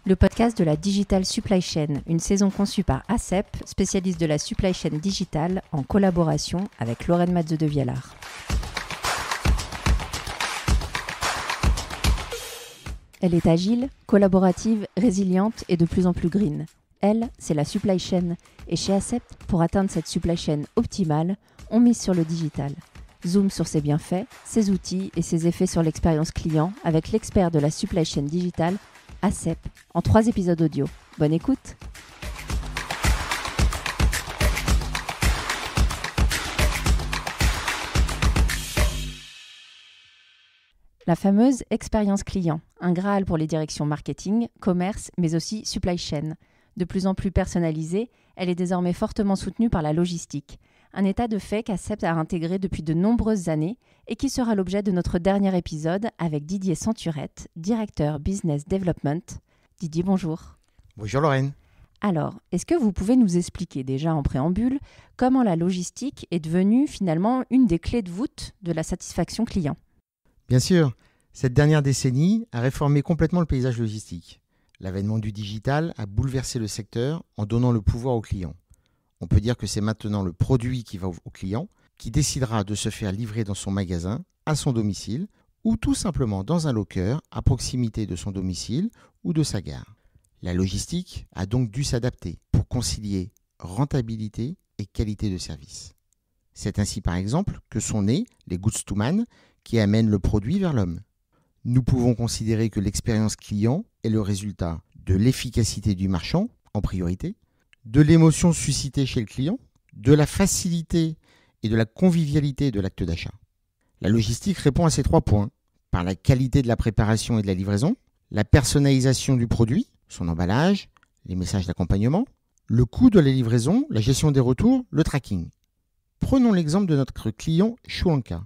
le podcast de la Digital Supply Chain, une saison conçue par ACEP, spécialiste de la supply chain digitale, en collaboration avec Lorraine Matze de Vialard. Elle est agile, collaborative, résiliente et de plus en plus green. Elle, c'est la supply chain. Et chez ACEP, pour atteindre cette supply chain optimale, on mise sur le digital. Zoom sur ses bienfaits, ses outils et ses effets sur l'expérience client avec l'expert de la supply chain digitale, ACEP, en 3 épisodes audio. Bonne écoute! La fameuse expérience client, un graal pour les directions marketing, commerce, mais aussi supply chain. De plus en plus personnalisée, elle est désormais fortement soutenue par la logistique. Un état de fait qu'ACEP a intégré depuis de nombreuses années et qui sera l'objet de notre dernier épisode avec Didier Centurette, directeur Business Development. Didier, bonjour. Bonjour Lorraine. Alors, est-ce que vous pouvez nous expliquer déjà en préambule comment la logistique est devenue finalement une des clés de voûte de la satisfaction client ? Bien sûr, cette dernière décennie a réformé complètement le paysage logistique. L'avènement du digital a bouleversé le secteur en donnant le pouvoir aux clients. On peut dire que c'est maintenant le produit qui va au client qui décidera de se faire livrer dans son magasin, à son domicile ou tout simplement dans un locker à proximité de son domicile ou de sa gare. La logistique a donc dû s'adapter pour concilier rentabilité et qualité de service. C'est ainsi par exemple que sont nés les goods to man qui amènent le produit vers l'homme. Nous pouvons considérer que l'expérience client est le résultat de l'efficacité du marchand en priorité, de l'émotion suscitée chez le client, de la facilité et de la convivialité de l'acte d'achat. La logistique répond à ces 3 points, par la qualité de la préparation et de la livraison, la personnalisation du produit, son emballage, les messages d'accompagnement, le coût de la livraison, la gestion des retours, le tracking. Prenons l'exemple de notre client Sri Lanka,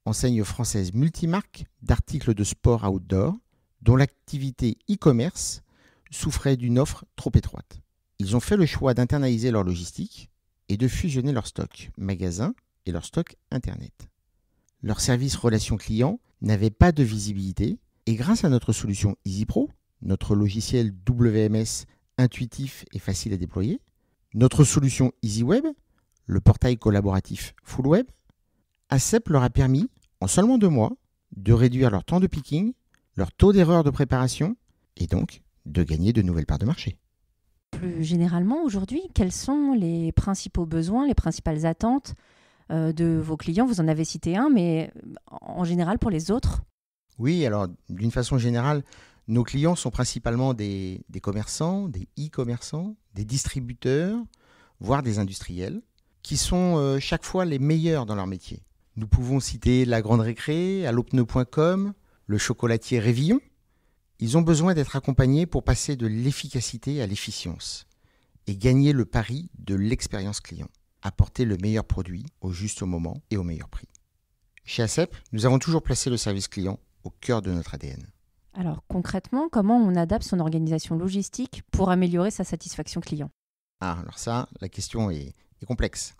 enseigne française multimarque d'articles de sport outdoor, dont l'activité e-commerce souffrait d'une offre trop étroite. Ils ont fait le choix d'internaliser leur logistique et de fusionner leur stock magasin et leur stock internet. Leur service relation client n'avait pas de visibilité et grâce à notre solution EasyPro, notre logiciel WMS intuitif et facile à déployer, notre solution EasyWeb, le portail collaboratif Full Web, ACEP leur a permis, en seulement 2 mois, de réduire leur temps de picking, leur taux d'erreur de préparation et donc de gagner de nouvelles parts de marché. Plus généralement, aujourd'hui, quels sont les principaux besoins, les principales attentes de vos clients ? Vous en avez cité un, mais en général pour les autres ? Oui, alors d'une façon générale, nos clients sont principalement des commerçants, des e-commerçants, des distributeurs, voire des industriels, qui sont chaque fois les meilleurs dans leur métier. Nous pouvons citer la Grande Récré, allopneu.com, le chocolatier Révillon. Ils ont besoin d'être accompagnés pour passer de l'efficacité à l'efficience et gagner le pari de l'expérience client, apporter le meilleur produit au juste moment et au meilleur prix. Chez ACEP, nous avons toujours placé le service client au cœur de notre ADN. Alors concrètement, comment on adapte son organisation logistique pour améliorer sa satisfaction client ? Alors ça, la question est complexe.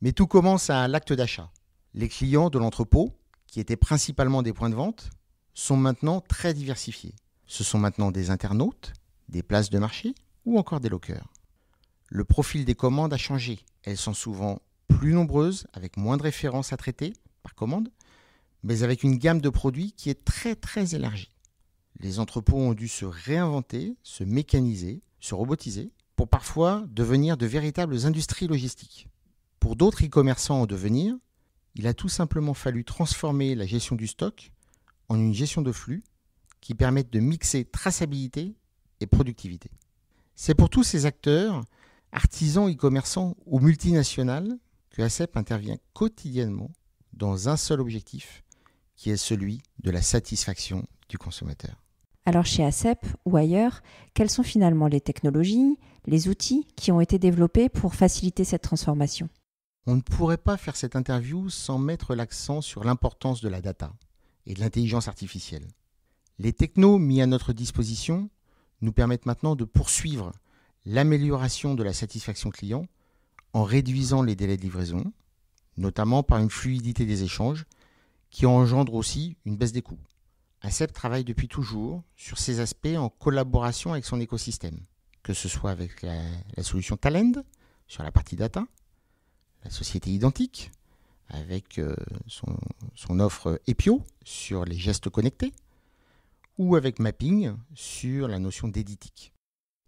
Mais tout commence à l'acte d'achat. Les clients de l'entrepôt, qui étaient principalement des points de vente, sont maintenant très diversifiés. Ce sont maintenant des internautes, des places de marché ou encore des lockers. Le profil des commandes a changé. Elles sont souvent plus nombreuses, avec moins de références à traiter par commande, mais avec une gamme de produits qui est très très élargie. Les entrepôts ont dû se réinventer, se mécaniser, se robotiser, pour parfois devenir de véritables industries logistiques. Pour d'autres e-commerçants en devenir, il a tout simplement fallu transformer la gestion du stock en une gestion de flux qui permettent de mixer traçabilité et productivité. C'est pour tous ces acteurs, artisans, e-commerçants ou multinationales, que ACEP intervient quotidiennement dans un seul objectif, qui est celui de la satisfaction du consommateur. Alors chez ACEP ou ailleurs, quelles sont finalement les technologies, les outils qui ont été développés pour faciliter cette transformation ? On ne pourrait pas faire cette interview sans mettre l'accent sur l'importance de la data et de l'intelligence artificielle. Les technos mis à notre disposition nous permettent maintenant de poursuivre l'amélioration de la satisfaction client en réduisant les délais de livraison, notamment par une fluidité des échanges qui engendre aussi une baisse des coûts. ACEP travaille depuis toujours sur ces aspects en collaboration avec son écosystème, que ce soit avec la solution Talend sur la partie data, la société Identique avec son offre Epio sur les gestes connectés, ou avec Mapping sur la notion d'éditique.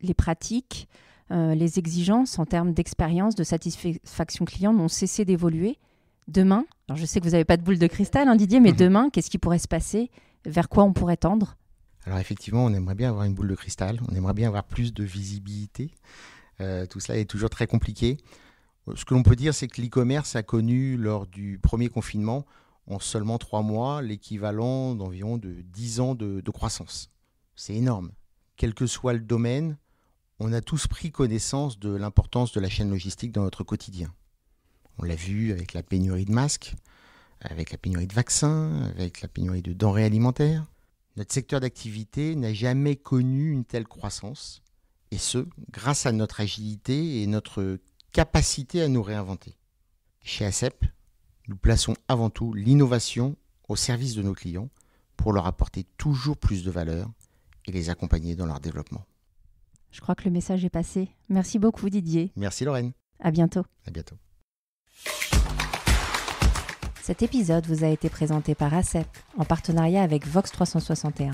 Les pratiques, les exigences en termes d'expérience, de satisfaction client n'ont cessé d'évoluer. Demain, alors je sais que vous n'avez pas de boule de cristal, Didier, mais demain, qu'est-ce qui pourrait se passer ? Vers quoi on pourrait tendre ? Alors effectivement, on aimerait bien avoir une boule de cristal, on aimerait bien avoir plus de visibilité. Tout cela est toujours très compliqué. Ce que l'on peut dire, c'est que l'e-commerce a connu, lors du premier confinement, en seulement 3 mois, l'équivalent d'environ de 10 ans de croissance. C'est énorme. Quel que soit le domaine, on a tous pris connaissance de l'importance de la chaîne logistique dans notre quotidien. On l'a vu avec la pénurie de masques, avec la pénurie de vaccins, avec la pénurie de denrées alimentaires. Notre secteur d'activité n'a jamais connu une telle croissance, et ce, grâce à notre agilité et notre capacité à nous réinventer. Chez ACEP, nous plaçons avant tout l'innovation au service de nos clients pour leur apporter toujours plus de valeur et les accompagner dans leur développement. Je crois que le message est passé. Merci beaucoup Didier. Merci Lorraine. À bientôt. À bientôt. Cet épisode vous a été présenté par ACEP en partenariat avec Vox 361.